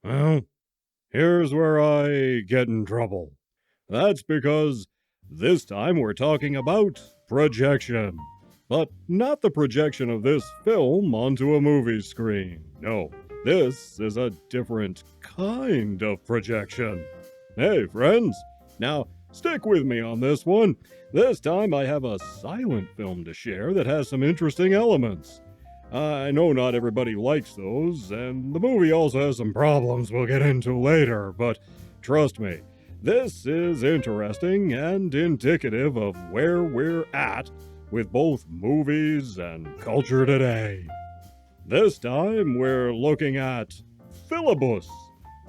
Well, here's where I get in trouble. That's because this time we're talking about projection. But not the projection of this film onto a movie screen. No, this is a different kind of projection. Hey, friends, now stick with me on this one. This time I have a silent film to share that has some interesting elements. I know not everybody likes those, and the movie also has some problems we'll get into later, but trust me, this is interesting and indicative of where we're at with both movies and culture today. This time we're looking at Filibus,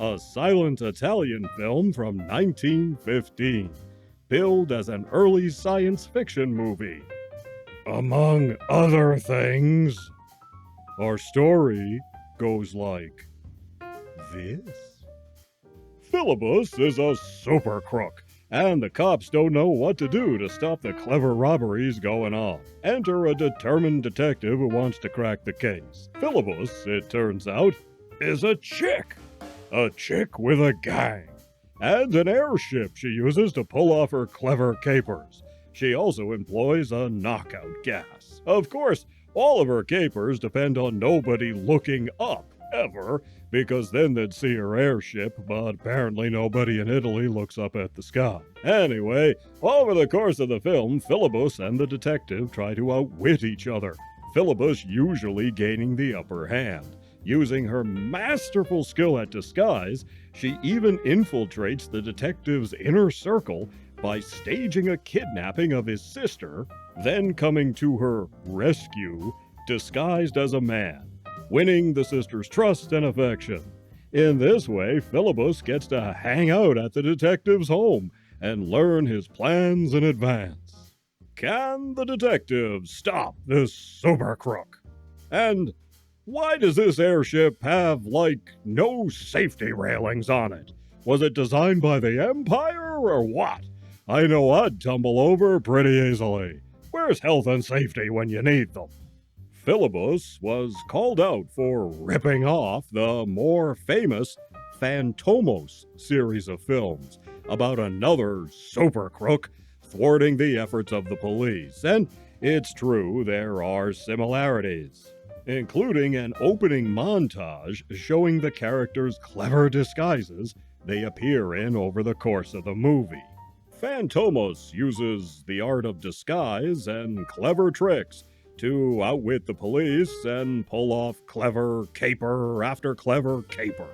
a silent Italian film from 1915, billed as an early science fiction movie. Among other things, our story goes like this. Filibus is a supercrook, and the cops don't know what to do to stop the clever robberies going on. Enter a determined detective who wants to crack the case. Filibus, it turns out, is a chick. A chick with a gang. And an airship she uses to pull off her clever capers. She also employs a knockout gas. Of course, all of her capers depend on nobody looking up, ever, because then they'd see her airship, but apparently nobody in Italy looks up at the sky. Anyway, over the course of the film, Filibus and the detective try to outwit each other, Filibus usually gaining the upper hand. Using her masterful skill at disguise, she even infiltrates the detective's inner circle by staging a kidnapping of his sister, then coming to her rescue disguised as a man, winning the sister's trust and affection. In this way, Filibus gets to hang out at the detective's home and learn his plans in advance. Can the detective stop this super crook? And why does this airship have, no safety railings on it? Was it designed by the Empire or what? I know I'd tumble over pretty easily. Where's health and safety when you need them? Filibus was called out for ripping off the more famous Fantomas series of films about another super crook thwarting the efforts of the police. And it's true, there are similarities, including an opening montage showing the characters' clever disguises they appear in over the course of the movie. Fantomas uses the art of disguise and clever tricks to outwit the police and pull off clever caper after clever caper.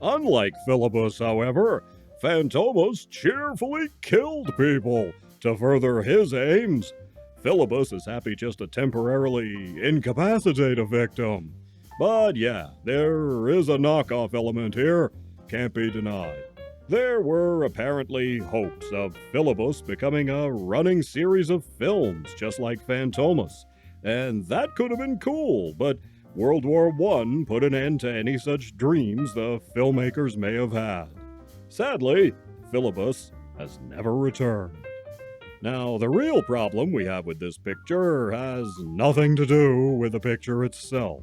Unlike Filibus, however, Fantomas cheerfully killed people to further his aims. Filibus is happy just to temporarily incapacitate a victim. But yeah, there is a knockoff element here, can't be denied. There were apparently hopes of Filibus becoming a running series of films just like Fantomas, and that could have been cool, but World War I put an end to any such dreams the filmmakers may have had. Sadly, Filibus has never returned. Now, the real problem we have with this picture has nothing to do with the picture itself.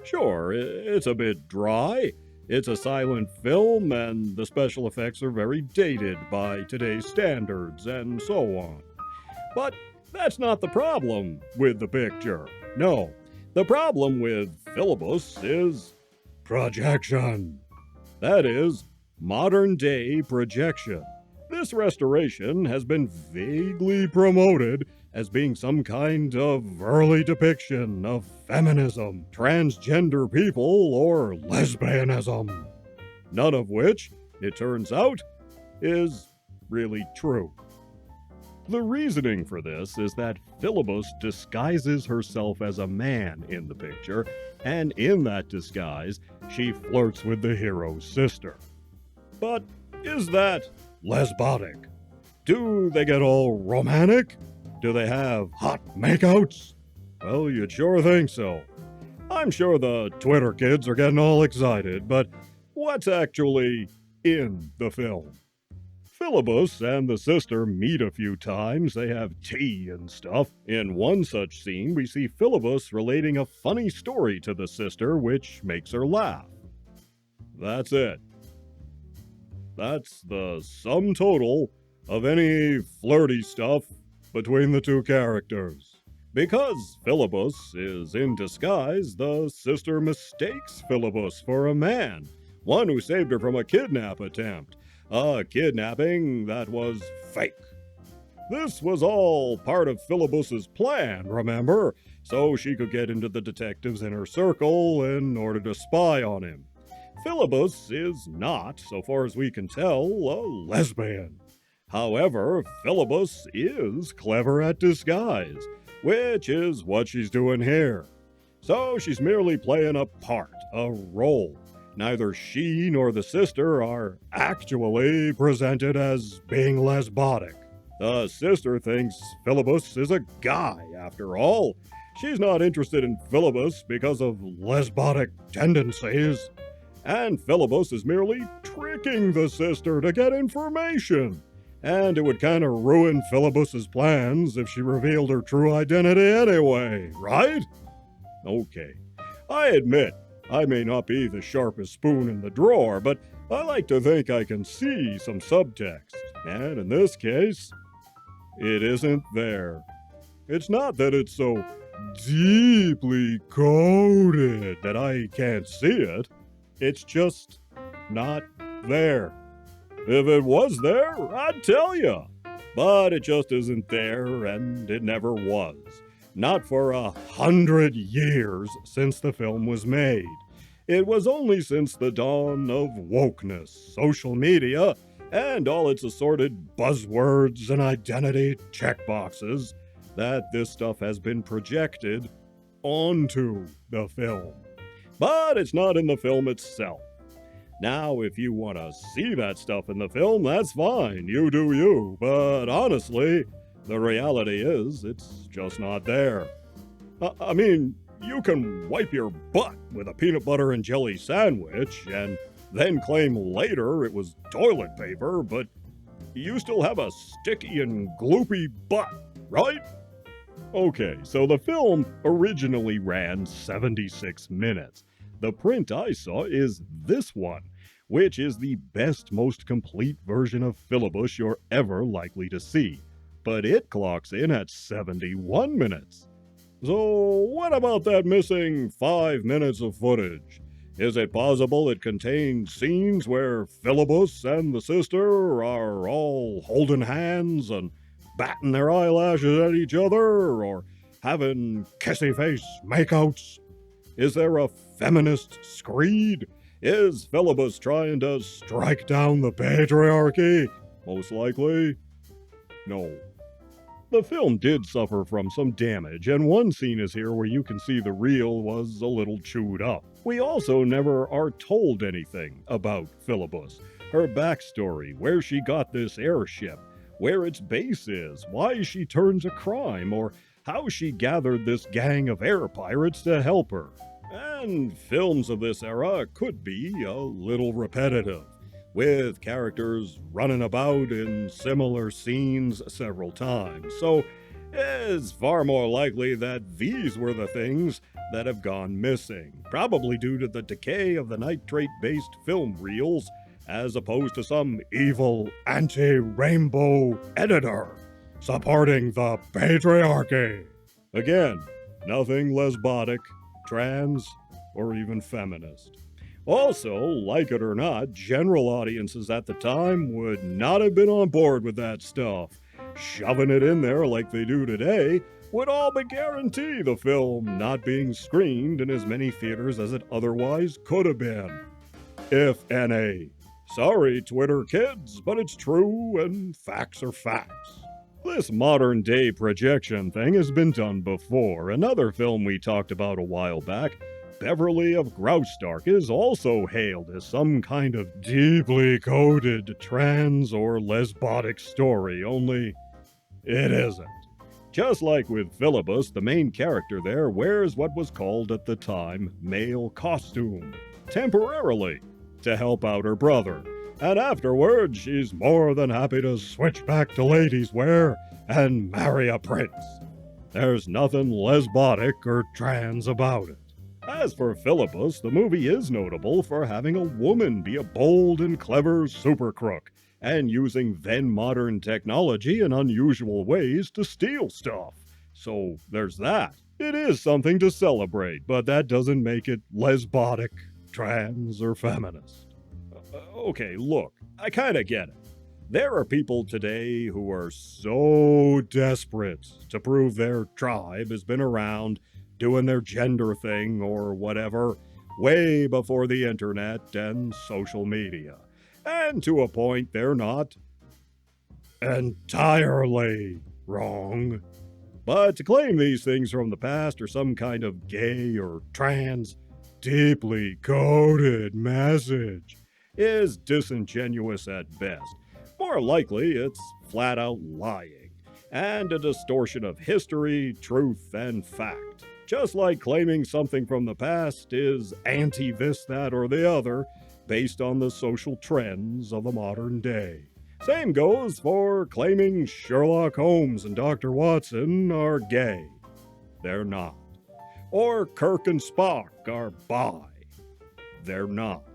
Sure, it's a bit dry, it's a silent film, and the special effects are very dated by today's standards, and so on. But that's not the problem with the picture. No, the problem with Filibus is projection. That is, modern-day projection. This restoration has been vaguely promoted as being some kind of early depiction of feminism, transgender people, or lesbianism. None of which, it turns out, is really true. The reasoning for this is that Filibus disguises herself as a man in the picture, and in that disguise, she flirts with the hero's sister. But is that lesbotic? Do they get all romantic? Do they have hot makeouts? Well, you'd sure think so. I'm sure the Twitter kids are getting all excited, but what's actually in the film? Filibus and the sister meet a few times, they have tea and stuff. In one such scene, we see Filibus relating a funny story to the sister which makes her laugh. That's it. That's the sum total of any flirty stuff between the two characters. Because Filibus is in disguise, the sister mistakes Filibus for a man, one who saved her from a kidnap attempt, a kidnapping that was fake. This was all part of Filibus's plan, remember? So she could get into the detective's inner circle in order to spy on him. Filibus is not, so far as we can tell, a lesbian. However, Filibus is clever at disguise, which is what she's doing here. So she's merely playing a part, a role. Neither she nor the sister are actually presented as being lesbotic. The sister thinks Filibus is a guy, after all. She's not interested in Filibus because of lesbotic tendencies. And Filibus is merely tricking the sister to get information. And it would kind of ruin Filibus's plans if she revealed her true identity anyway, right? Okay, I admit I may not be the sharpest spoon in the drawer, but I like to think I can see some subtext. And in this case, it isn't there. It's not that it's so deeply coded that I can't see it. It's just not there. If it was there, I'd tell you. But it just isn't there, and it never was. Not for 100 years since the film was made. It was only since the dawn of wokeness, social media, and all its assorted buzzwords and identity checkboxes that this stuff has been projected onto the film. But it's not in the film itself. Now, if you want to see that stuff in the film, that's fine, you do you, but honestly, the reality is, it's just not there. I mean, you can wipe your butt with a peanut butter and jelly sandwich, and then claim later it was toilet paper, but you still have a sticky and gloopy butt, right? Okay, so the film originally ran 76 minutes. The print I saw is this one, which is the best, most complete version of Filibus you're ever likely to see. But it clocks in at 71 minutes. So what about that missing 5 minutes of footage? Is it possible it contained scenes where Filibus and the sister are all holding hands and batting their eyelashes at each other, or having kissy-face makeouts? Is there a feminist screed? Is Filibus trying to strike down the patriarchy? Most likely, no. The film did suffer from some damage, and one scene is here where you can see the reel was a little chewed up. We also never are told anything about Filibus, her backstory, where she got this airship, where its base is, why she turns a crime, or how she gathered this gang of air pirates to help her. And films of this era could be a little repetitive, with characters running about in similar scenes several times. So it's far more likely that these were the things that have gone missing, probably due to the decay of the nitrate-based film reels, as opposed to some evil anti-rainbow editor supporting the patriarchy. Again, nothing lesbotic, trans, or even feminist. Also, like it or not, general audiences at the time would not have been on board with that stuff. Shoving it in there like they do today would all but guarantee the film not being screened in as many theaters as it otherwise could have been. If any. Sorry, Twitter kids, but it's true and facts are facts. This modern-day projection thing has been done before. Another film we talked about a while back, Beverly of Graustark, is also hailed as some kind of deeply coded trans or lesbotic story, only it isn't. Just like with Filibus, the main character there wears what was called at the time male costume, temporarily, to help out her brother. And afterwards, she's more than happy to switch back to ladies' wear and marry a prince. There's nothing lesbotic or trans about it. As for Filibus, the movie is notable for having a woman be a bold and clever supercrook, and using then-modern technology in unusual ways to steal stuff. So there's that. It is something to celebrate, but that doesn't make it lesbotic, trans, or feminist. Okay, look, I kinda get it. There are people today who are so desperate to prove their tribe has been around doing their gender thing or whatever way before the internet and social media. And to a point, they're not entirely wrong. But to claim these things from the past are some kind of gay or trans, deeply coded message is disingenuous at best. More likely, it's flat out lying, and a distortion of history, truth, and fact. Just like claiming something from the past is anti-this, that, or the other, based on the social trends of the modern day. Same goes for claiming Sherlock Holmes and Dr. Watson are gay. They're not. Or Kirk and Spock are bi. They're not.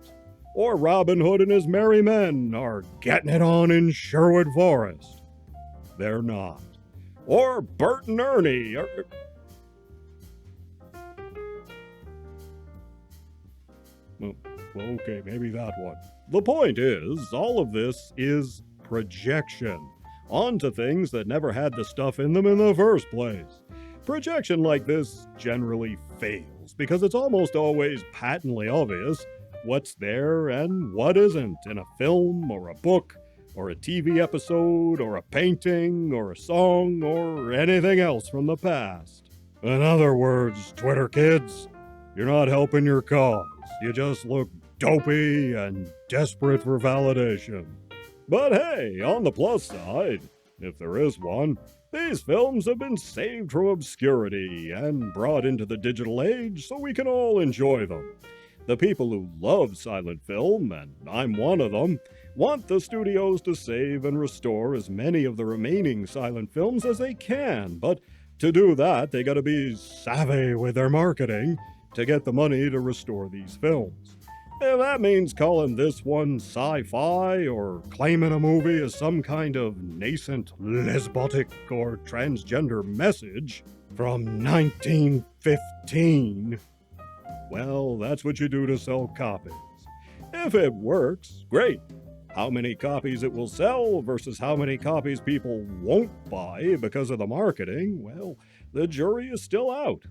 Or Robin Hood and his merry men are getting it on in Sherwood Forest. They're not. Or Bert and Ernie are... Well, okay, maybe that one. The point is, all of this is projection onto things that never had the stuff in them in the first place. Projection like this generally fails because it's almost always patently obvious what's there and what isn't in a film or a book or a TV episode or a painting or a song or anything else from the past. In other words, Twitter kids, you're not helping your cause. You just look dopey and desperate for validation. But hey, on the plus side, if there is one, these films have been saved from obscurity and brought into the digital age so we can all enjoy them. The people who love silent film, and I'm one of them, want the studios to save and restore as many of the remaining silent films as they can, but to do that, they gotta be savvy with their marketing to get the money to restore these films. If that means calling this one sci-fi or claiming a movie as some kind of nascent lesbotic or transgender message from 1915, well, that's what you do to sell copies. If it works, great. How many copies it will sell versus how many copies people won't buy because of the marketing, well, the jury is still out.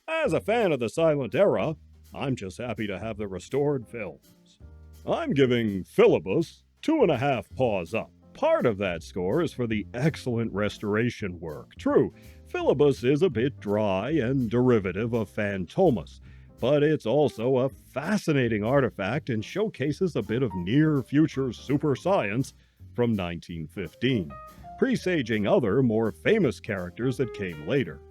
As a fan of the silent era, I'm just happy to have the restored films. I'm giving Filibus 2.5 paws up. Part of that score is for the excellent restoration work. True, Filibus is a bit dry and derivative of Fantomas, but it's also a fascinating artifact and showcases a bit of near-future super science from 1915, presaging other, more famous characters that came later.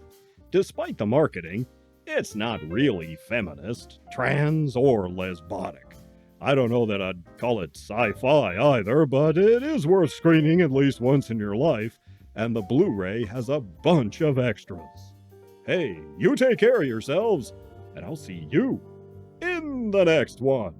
Despite the marketing, it's not really feminist, trans, or lesbotic. I don't know that I'd call it sci-fi either, but it is worth screening at least once in your life, and the Blu-ray has a bunch of extras. Hey, you take care of yourselves, and I'll see you in the next one.